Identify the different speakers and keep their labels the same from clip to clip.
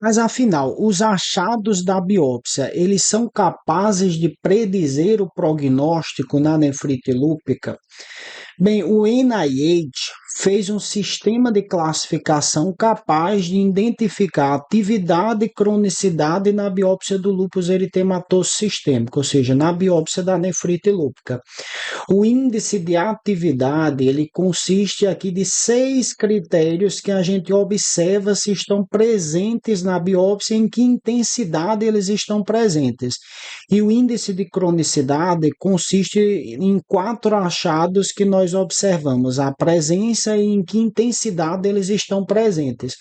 Speaker 1: Mas afinal, os achados da biópsia, eles são capazes de predizer o prognóstico na nefrite lúpica? Bem, o NIH fez um sistema de classificação capaz de identificar atividade e cronicidade na biópsia do lúpus eritematoso sistêmico, ou seja, na biópsia da nefrite lúpica. O índice de atividade, ele consiste aqui de 6 critérios que a gente observa se estão presentes na biópsia, em que intensidade eles estão presentes. E o índice de cronicidade consiste em 4 achados que nós observamos, a presença e em que intensidade eles estão presentes.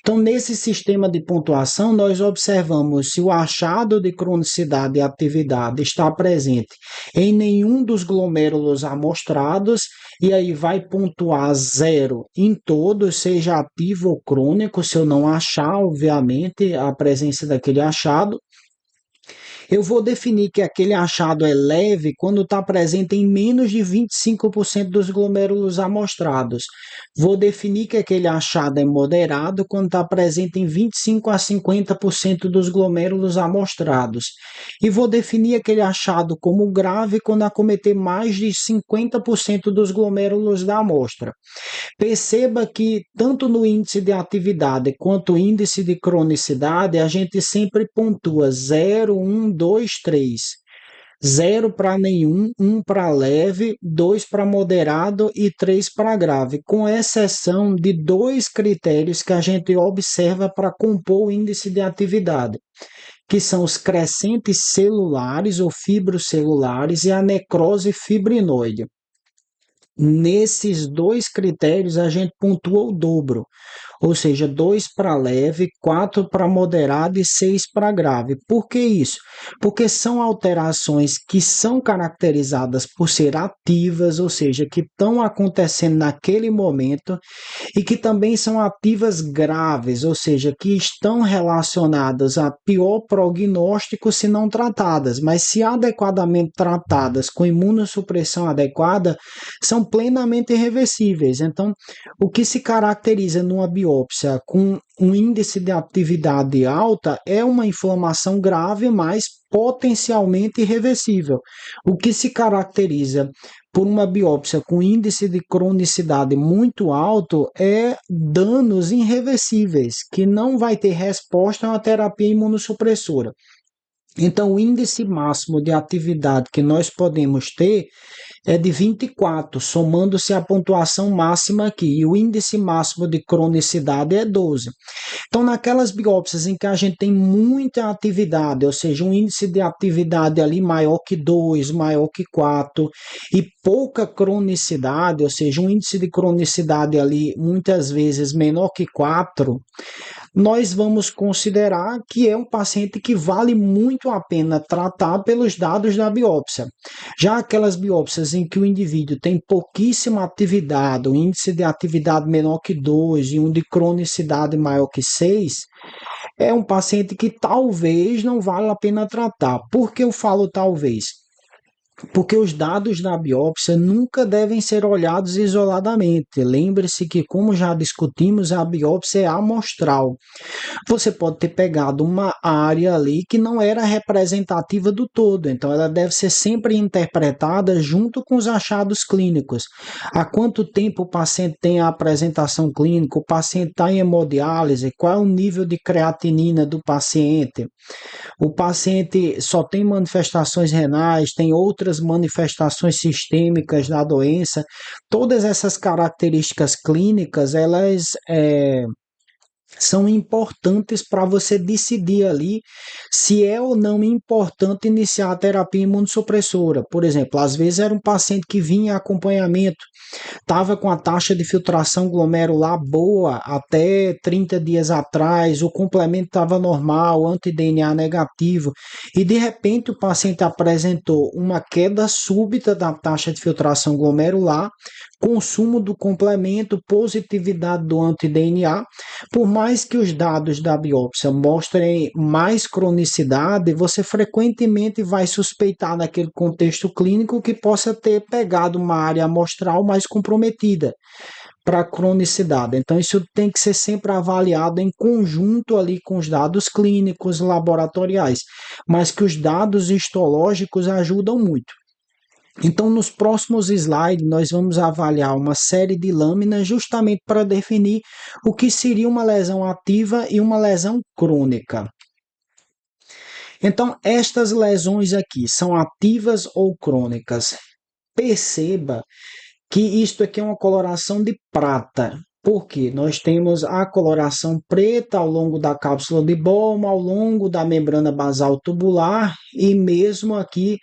Speaker 1: Então, nesse sistema de pontuação, nós observamos se o achado de cronicidade e atividade está presente em nenhum dos glomérulos amostrados, e aí vai pontuar 0 em todos, seja ativo ou crônico, se eu não achar, obviamente, a presença daquele achado. Eu vou definir que aquele achado é leve quando está presente em menos de 25% dos glomérulos amostrados. Vou definir que aquele achado é moderado quando está presente em 25 a 50% dos glomérulos amostrados. E vou definir aquele achado como grave quando acometer mais de 50% dos glomérulos da amostra. Perceba que tanto no índice de atividade quanto no índice de cronicidade, a gente sempre pontua 0, 1, 2, 3. 0 para nenhum, 1 para leve, 2 para moderado e 3 para grave, com exceção de 2 critérios que a gente observa para compor o índice de atividade, que são os crescentes celulares ou fibrocelulares e a necrose fibrinoide. Nesses 2 critérios, a gente pontua o dobro, ou seja, 2 para leve, 4 para moderado e 6 para grave. Por que isso? Porque são alterações que são caracterizadas por ser ativas, ou seja, que estão acontecendo naquele momento, e que também são ativas graves, ou seja, que estão relacionadas a pior prognóstico se não tratadas, mas se adequadamente tratadas com imunossupressão adequada, são plenamente reversíveis. Então, o que se caracteriza numa biópsia com um índice de atividade alta é uma inflamação grave, mas potencialmente irreversível. O que se caracteriza por uma biópsia com índice de cronicidade muito alto é danos irreversíveis, que não vai ter resposta a uma terapia imunossupressora. Então, o índice máximo de atividade que nós podemos ter é de 24, somando-se a pontuação máxima aqui, e o índice máximo de cronicidade é 12. Então, naquelas biópsias em que a gente tem muita atividade, ou seja, um índice de atividade ali maior que 2, maior que 4, e pouca cronicidade, ou seja, um índice de cronicidade ali muitas vezes menor que 4, nós vamos considerar que é um paciente que vale muito a pena tratar pelos dados da biópsia. Já aquelas biópsias em que o indivíduo tem pouquíssima atividade, um índice de atividade menor que 2 e um de cronicidade maior que 6, é um paciente que talvez não vale a pena tratar. Por que eu falo talvez? Porque os dados da biópsia nunca devem ser olhados isoladamente. Lembre-se que, como já discutimos, a biópsia é amostral. Você pode ter pegado uma área ali que não era representativa do todo, então ela deve ser sempre interpretada junto com os achados clínicos. Há quanto tempo o paciente tem a apresentação clínica, o paciente está em hemodiálise, qual é o nível de creatinina do paciente, o paciente só tem manifestações renais, tem outras manifestações sistêmicas da doença. Todas essas características clínicas, elas são importantes para você decidir ali se é ou não importante iniciar a terapia imunossupressora. Por exemplo, às vezes era um paciente que vinha em acompanhamento, estava com a taxa de filtração glomerular boa até 30 dias atrás, o complemento estava normal, anti-DNA negativo, e de repente o paciente apresentou uma queda súbita da taxa de filtração glomerular, consumo do complemento, positividade do anti-DNA. Por mais que os dados da biópsia mostrem mais cronicidade, você frequentemente vai suspeitar naquele contexto clínico que possa ter pegado uma área amostral mais comprometida. para cronicidade. Então, isso tem que ser sempre avaliado em conjunto ali com os dados clínicos, laboratoriais, mas que os dados histológicos ajudam muito. Então, nos próximos slides, nós vamos avaliar uma série de lâminas justamente para definir o que seria uma lesão ativa e uma lesão crônica. Então, estas lesões aqui são ativas ou crônicas? Perceba que isto aqui é uma coloração de prata. Porque nós temos a coloração preta ao longo da cápsula de Bowman, ao longo da membrana basal tubular e mesmo aqui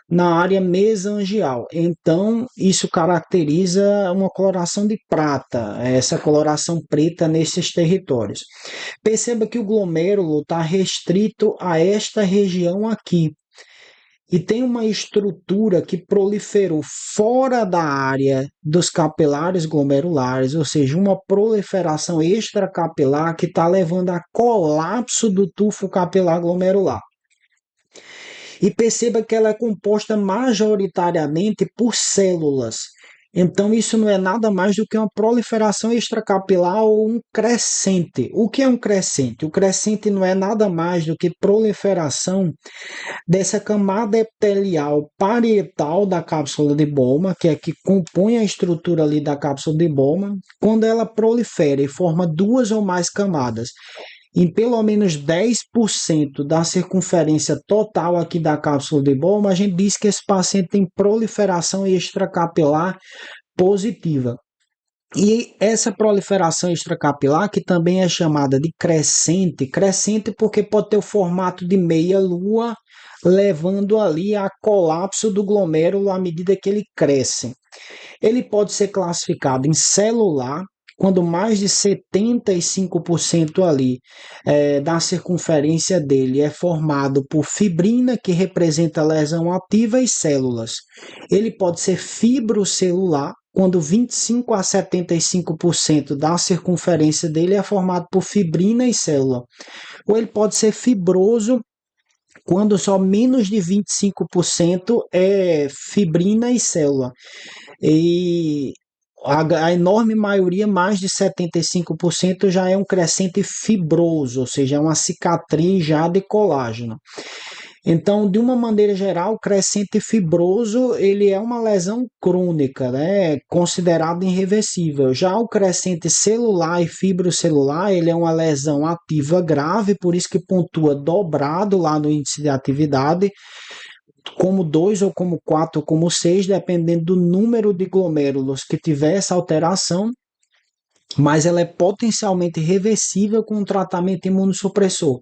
Speaker 1: na área mesangial. Então, isso caracteriza uma coloração de prata, essa coloração preta nesses territórios. Perceba que o glomêrulo está restrito a esta região aqui. E tem uma estrutura que proliferou fora da área dos capilares glomerulares, ou seja, uma proliferação extracapilar que está levando a colapso do tufo capilar glomerular. E perceba que ela é composta majoritariamente por células. Então, isso não é nada mais do que uma proliferação extracapilar ou um crescente. O que é um crescente? O crescente não é nada mais do que proliferação dessa camada epitelial parietal da cápsula de Bowman, que é que compõe a estrutura ali da cápsula de Bowman, quando ela prolifera e forma duas ou mais camadas. Em pelo menos 10% da circunferência total aqui da cápsula de Bowman, a gente diz que esse paciente tem proliferação extracapilar positiva. E essa proliferação extracapilar, que também é chamada de crescente, crescente porque pode ter o formato de meia-lua, levando ali a colapso do glomérulo à medida que ele cresce. Ele pode ser classificado em celular, quando mais de 75% ali da circunferência dele é formado por fibrina, que representa a lesão ativa, e células. Ele pode ser fibrocelular, quando 25 a 75% da circunferência dele é formado por fibrina e célula. Ou ele pode ser fibroso, quando só menos de 25% é fibrina e célula. E a enorme maioria, mais de 75%, já é um crescente fibroso, ou seja, é uma cicatriz já de colágeno. Então, de uma maneira geral, o crescente fibroso ele é uma lesão crônica, né? Considerado irreversível. Já o crescente celular e fibrocelular, ele é uma lesão ativa grave, por isso que pontua dobrado lá no índice de atividade, como 2 ou como 4 ou como 6, dependendo do número de glomérulos que tiver essa alteração, mas ela é potencialmente reversível com um tratamento imunossupressor.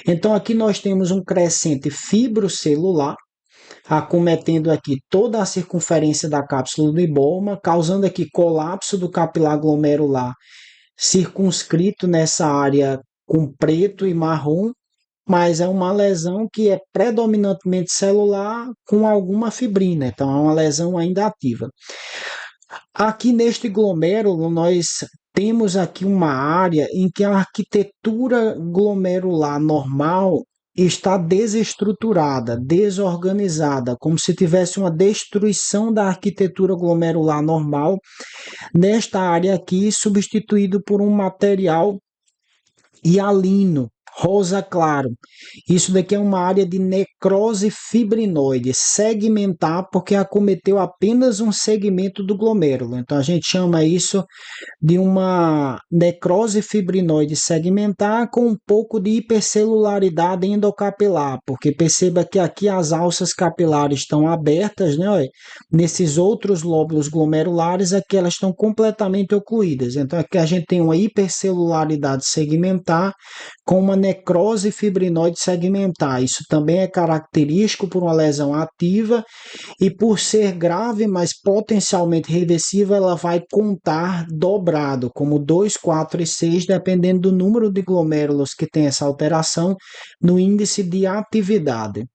Speaker 1: Então aqui nós temos um crescente fibrocelular, acometendo aqui toda a circunferência da cápsula de Bowman, causando aqui colapso do capilar glomerular circunscrito nessa área com preto e marrom, mas é uma lesão que é predominantemente celular com alguma fibrina, então é uma lesão ainda ativa. Aqui neste glomérulo nós temos aqui uma área em que a arquitetura glomerular normal está desestruturada, desorganizada, como se tivesse uma destruição da arquitetura glomerular normal nesta área aqui, substituído por um material hialino, rosa claro. Isso daqui é uma área de necrose fibrinoide, segmentar, porque acometeu apenas um segmento do glomérulo. Então a gente chama isso de uma necrose fibrinoide segmentar com um pouco de hipercelularidade endocapilar, porque perceba que aqui as alças capilares estão abertas, né? Olha, nesses outros lóbulos glomerulares, aqui elas estão completamente ocluídas. Então aqui a gente tem uma hipercelularidade segmentar com uma necrose fibrinoide segmentar. Isso também é característico por uma lesão ativa e por ser grave, mas potencialmente reversível, ela vai contar dobrado, como 2, 4 e 6, dependendo do número de glomérulos que tem essa alteração no índice de atividade.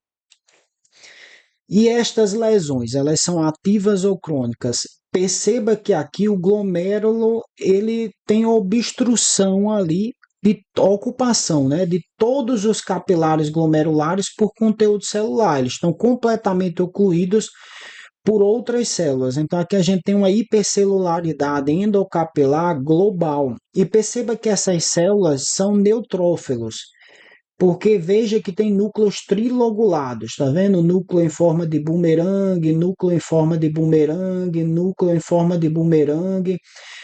Speaker 1: E estas lesões, elas são ativas ou crônicas? Perceba que aqui o glomérulo ele tem obstrução ali de ocupação, né, de todos os capilares glomerulares por conteúdo celular. Eles estão completamente ocluídos por outras células. Então, aqui a gente tem uma hipercelularidade endocapilar global. E perceba que essas células são neutrófilos, porque veja que tem núcleos trilobulados, tá vendo? Núcleo em forma de bumerangue, núcleo em forma de bumerangue, núcleo em forma de bumerangue.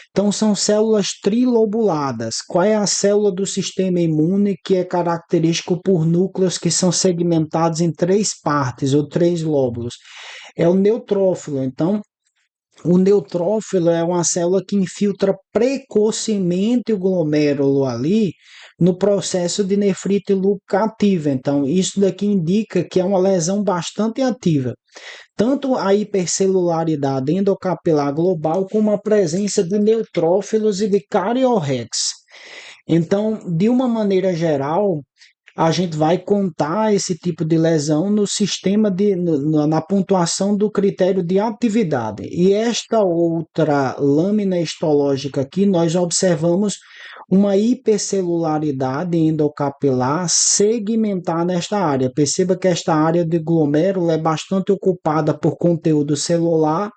Speaker 1: Então, são células trilobuladas. Qual é a célula do sistema imune que é característico por núcleos que são segmentados em três partes ou três lóbulos? É o neutrófilo. Então, o neutrófilo é uma célula que infiltra precocemente o glomérulo ali no processo de nefrite lúpica ativa. Então, isso daqui indica que é uma lesão bastante ativa. Tanto a hipercelularidade endocapilar global como a presença de neutrófilos e de cariorrex. Então, de uma maneira geral, a gente vai contar esse tipo de lesão no sistema na pontuação do critério de atividade. E esta outra lâmina histológica aqui, nós observamos uma hipercelularidade endocapilar segmentar nesta área. Perceba que esta área de glomérulo é bastante ocupada por conteúdo celular,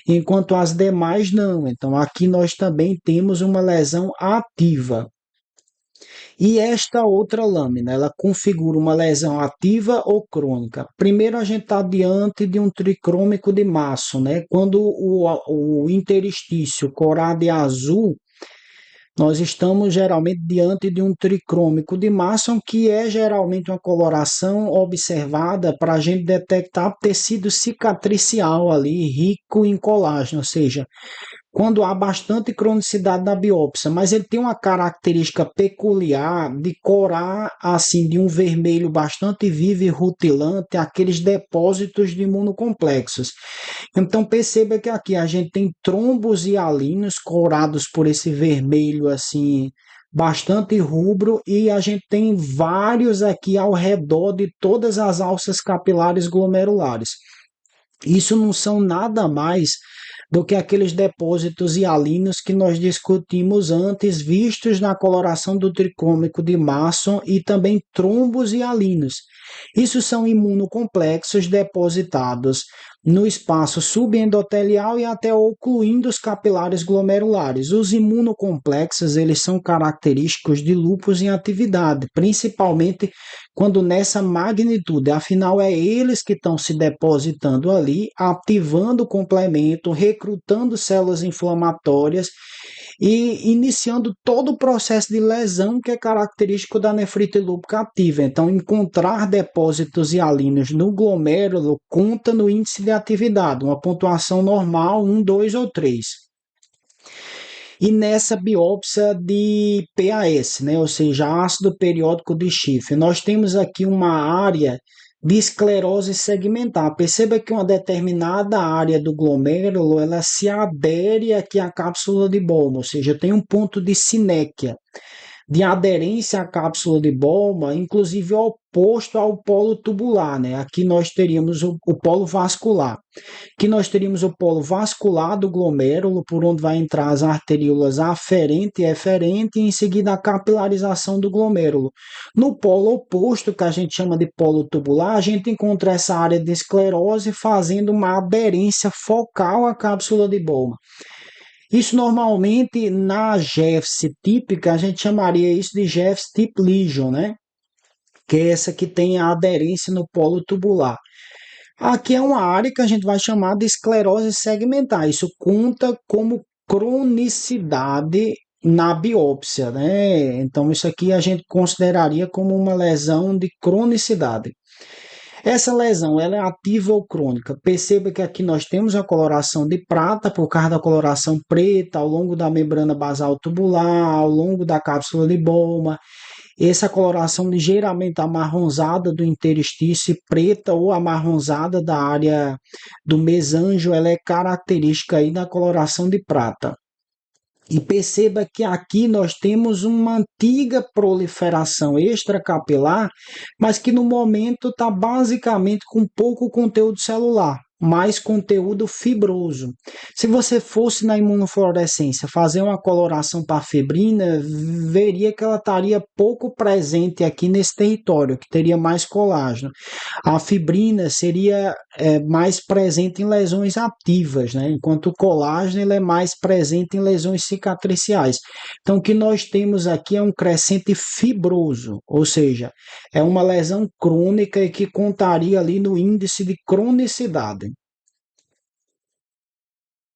Speaker 1: enquanto as demais não. Então, aqui nós também temos uma lesão ativa. E esta outra lâmina, ela configura uma lesão ativa ou crônica. Primeiro, a gente está diante de um tricrômico de Masson, né? Quando o interstício corado é azul, nós estamos geralmente diante de um tricrômico de Masson, que é geralmente uma coloração observada para a gente detectar tecido cicatricial ali, rico em colágeno, ou seja, quando há bastante cronicidade na biópsia, mas ele tem uma característica peculiar de corar assim de um vermelho bastante vivo e rutilante aqueles depósitos de imunocomplexos. Então perceba que aqui a gente tem trombos hialinos corados por esse vermelho assim bastante rubro e a gente tem vários aqui ao redor de todas as alças capilares glomerulares. Isso não são nada mais do que aqueles depósitos hialinos que nós discutimos antes, vistos na coloração do tricômico de Masson e também trombos hialinos. Isso são imunocomplexos depositados no espaço subendotelial e até ocluindo os capilares glomerulares. Os imunocomplexos, eles são característicos de lúpus em atividade, principalmente quando nessa magnitude, afinal é eles que estão se depositando ali, ativando o complemento, recrutando células inflamatórias e iniciando todo o processo de lesão que é característico da nefrite lúpica ativa. Então, encontrar depósitos hialinos no glomérulo conta no índice de atividade, uma pontuação normal, 1, 2 ou 3. E nessa biópsia de PAS, né, ou seja, ácido periódico de Schiff, nós temos aqui uma área de esclerose segmentar. Perceba que uma determinada área do glomérulo ela se adere aqui à cápsula de Bowman, ou seja, tem um ponto de sinéquia, de aderência à cápsula de Bowman, inclusive oposto ao polo tubular, né? Aqui nós teríamos o polo vascular, que nós teríamos o polo vascular do glomérulo, por onde vai entrar as arteríolas aferente e eferente, e em seguida a capilarização do glomérulo. No polo oposto, que a gente chama de polo tubular, a gente encontra essa área de esclerose fazendo uma aderência focal à cápsula de Bowman. Isso normalmente na GEFS típica, a gente chamaria isso de GEFS tip lesion, né? Que é essa que tem a aderência no polo tubular. Aqui é uma área que a gente vai chamar de esclerose segmentar. Isso conta como cronicidade na biópsia, né? Então, isso aqui a gente consideraria como uma lesão de cronicidade. Essa lesão, ela é ativa ou crônica? Perceba que aqui nós temos a coloração de prata, por causa da coloração preta, ao longo da membrana basal tubular, ao longo da cápsula de Bowman. Essa coloração ligeiramente amarronzada do interstício preta ou amarronzada da área do mesanjo, ela é característica aí da coloração de prata. E perceba que aqui nós temos uma antiga proliferação extracapilar, mas que no momento está basicamente com pouco conteúdo celular. mais conteúdo fibroso. Se você fosse na imunofluorescência fazer uma coloração para a fibrina, veria que ela estaria pouco presente aqui nesse território, que teria mais colágeno. A fibrina seria mais presente em lesões ativas, né? Enquanto o colágeno ele é mais presente em lesões cicatriciais. Então, o que nós temos aqui é um crescente fibroso, ou seja, é uma lesão crônica e que contaria ali no índice de cronicidade.